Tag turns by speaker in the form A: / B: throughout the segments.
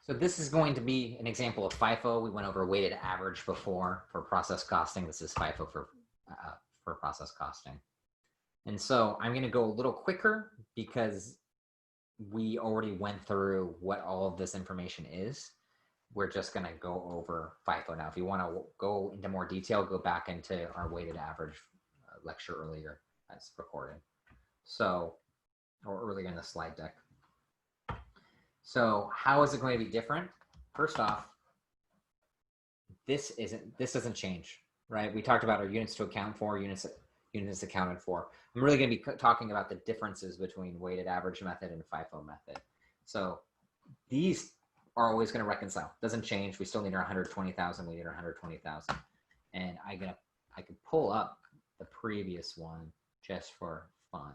A: So this is going to be an example of FIFO. We went over weighted average before for process costing. This is FIFO for process costing. And so I'm going to go a little quicker because we already went through what all of this information is. We're just going to go over FIFO now. If you want to go into more detail, go back into our weighted average lecture earlier that's recorded. So, or earlier in the slide deck. So how is it going to be different? First off, this doesn't change, right? We talked about our units to account for, units accounted for. I'm really going to be talking about the differences between weighted average method and FIFO method. So these are always going to reconcile. Doesn't change. We still need our 120,000. We need our 120,000. And I can pull up the previous one just for fun.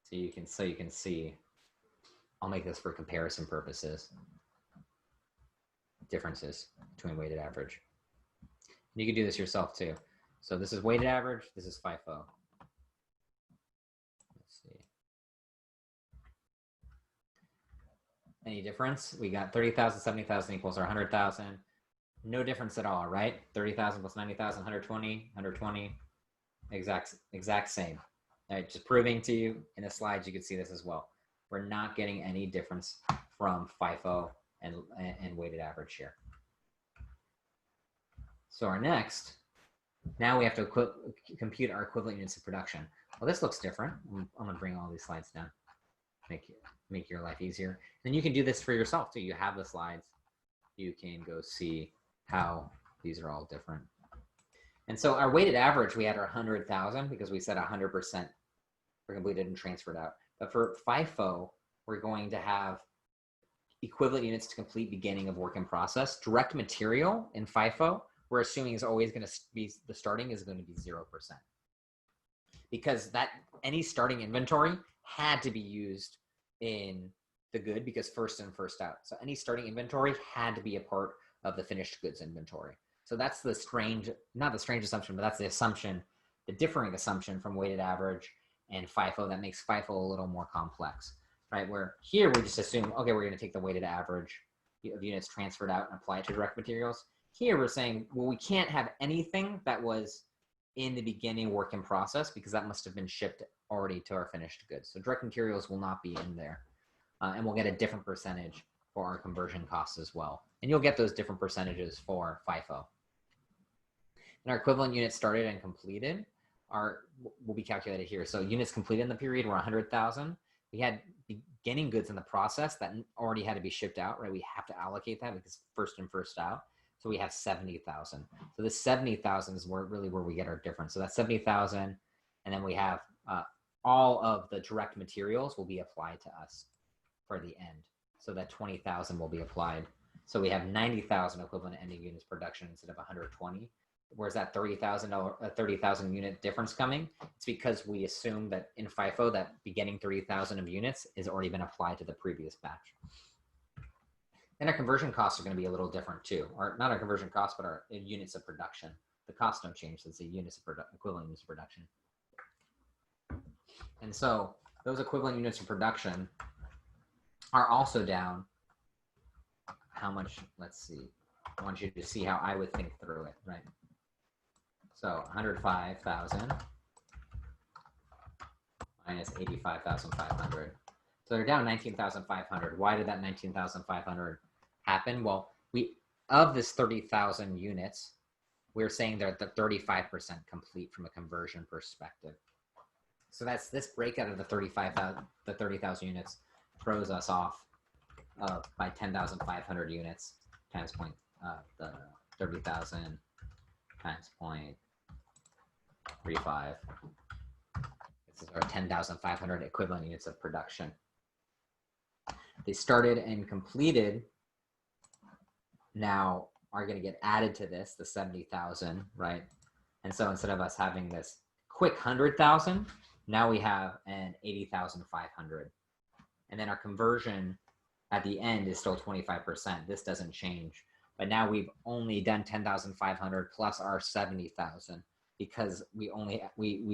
A: So you can see. I'll make this for comparison purposes. Differences between weighted average. You can do this yourself too. So this is weighted average. This is FIFO. Let's see. Any difference? We got 30,000, 70,000 equals our 100,000. No difference at all, right? 30,000 plus 90,000, 120, 120. Exact same. All right, just proving to you in the slides, you can see this as well. We're not getting any difference from FIFO and weighted average here. So our next, now we have to compute our equivalent units of production. Well, this looks different. I'm going to bring all these slides down, make your life easier. And you can do this for yourself too. You have the slides. You can go see how these are all different. And so our weighted average, we had our 100,000 because we said 100% were completed and transferred out. But for FIFO, we're going to have equivalent units to complete beginning of work in process. Direct material in FIFO, we're assuming is always going to be, the starting is going to be 0%. Because any starting inventory had to be used in the good because first in, first out. So any starting inventory had to be a part of the finished goods inventory. So that's the not the strange assumption, but that's the assumption, the differing assumption from weighted average and FIFO that makes FIFO a little more complex, right? Where here we just assume, okay, we're going to take the weighted average of units transferred out and apply it to direct materials. Here we're saying, well, we can't have anything that was in the beginning work in process because that must have been shipped already to our finished goods. So direct materials will not be in there. And we'll get a different percentage for our conversion costs as well. And you'll get those different percentages for FIFO. And our equivalent units started and completed will be calculated here. So units completed in the period were 100,000. We had beginning goods in the process that already had to be shipped out, right? We have to allocate that because first in, first out. So we have 70,000. So this 70,000 is really where we get our difference. So that's 70,000. And then we have all of the direct materials will be applied to us for the end. So that 20,000 will be applied. So we have 90,000 equivalent ending units production instead of 120. Where's that 30,000 unit difference coming? It's because we assume that in FIFO that beginning 30,000 of units has already been applied to the previous batch. And our conversion costs are going to be a little different too. Or not our conversion costs, but our units of production. The costs don't change, so it's the units of equivalent units of production. And so those equivalent units of production are also down. How much? Let's see. I want you to see how I would think through it, right? So 105,000 minus 85,500. So they're down 19,500. Why did that 19,500 happen? Well, of this 30,000 units, we're saying they're at the 35% complete from a conversion perspective. So that's this breakout of the 30,000 units throws us off by 10,500 units times the 30,000 times 0.35. This is our 10,500 equivalent units of production. They started and completed now are going to get added to this, the 70,000, right? And so instead of us having this quick 100,000, now we have an 80,500. And then our conversion at the end is still 25%. This doesn't change. But now we've only done 10,500 plus our 70,000 because we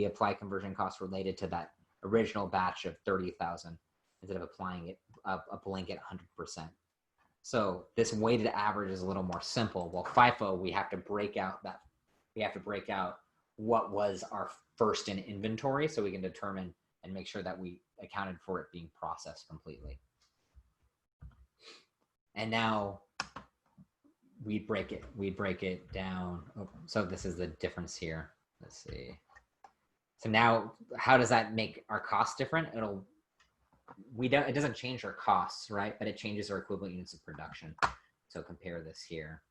A: apply conversion costs related to that original batch of 30,000 instead of applying it a blanket 100%. So this weighted average is a little more simple. Well, FIFO, we have to break out what was our first in inventory so we can determine and make sure that we accounted for it being processed completely. And now we'd break it down. Oh, so this is the difference here. Let's see. So now how does that make our costs different? It doesn't change our costs, right? But it changes our equivalent units of production. So compare this here.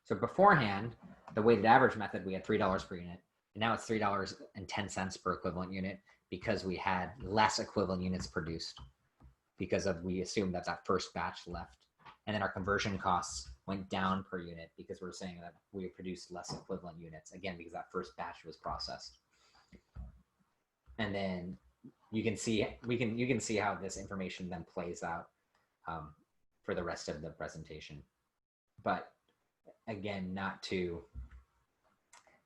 A: So beforehand, the weighted average method, we had $3 per unit. And now it's $3.10 per equivalent unit because we had less equivalent units produced because we assumed that first batch left. And then our conversion costs went down per unit because we're saying that we produced less equivalent units, again, because that first batch was processed. And then you can see how this information then plays out for the rest of the presentation. But again, not too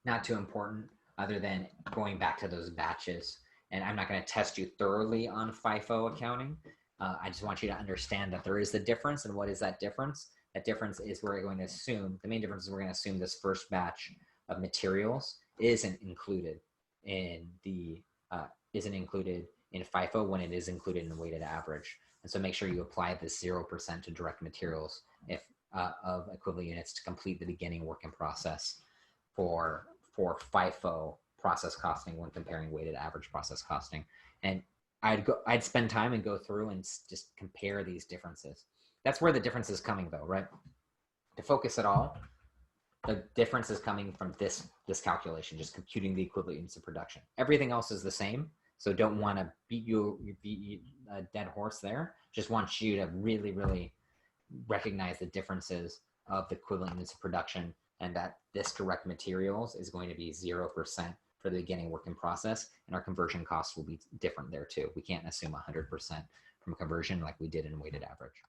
A: important other than going back to those batches. And I'm not going to test you thoroughly on FIFO accounting. I just want you to understand that there is a difference. And what is that difference? That difference is the main difference is we're going to assume this first batch of materials isn't included in FIFO when it is included in the weighted average. And so make sure you apply this 0% to direct materials of equivalent units to complete the beginning work in process for FIFO process costing when comparing weighted average process costing. And I'd spend time and go through and just compare these differences. That's where the difference is coming though, right? To focus it all, the difference is coming from this calculation, just computing the equivalent units of production. Everything else is the same. So don't want to beat a dead horse there. Just want you to really, really recognize the differences of the equivalent units of production and that this direct materials is going to be 0% for the beginning work in process, and our conversion costs will be different there too. We can't assume 100% from conversion like we did in weighted average.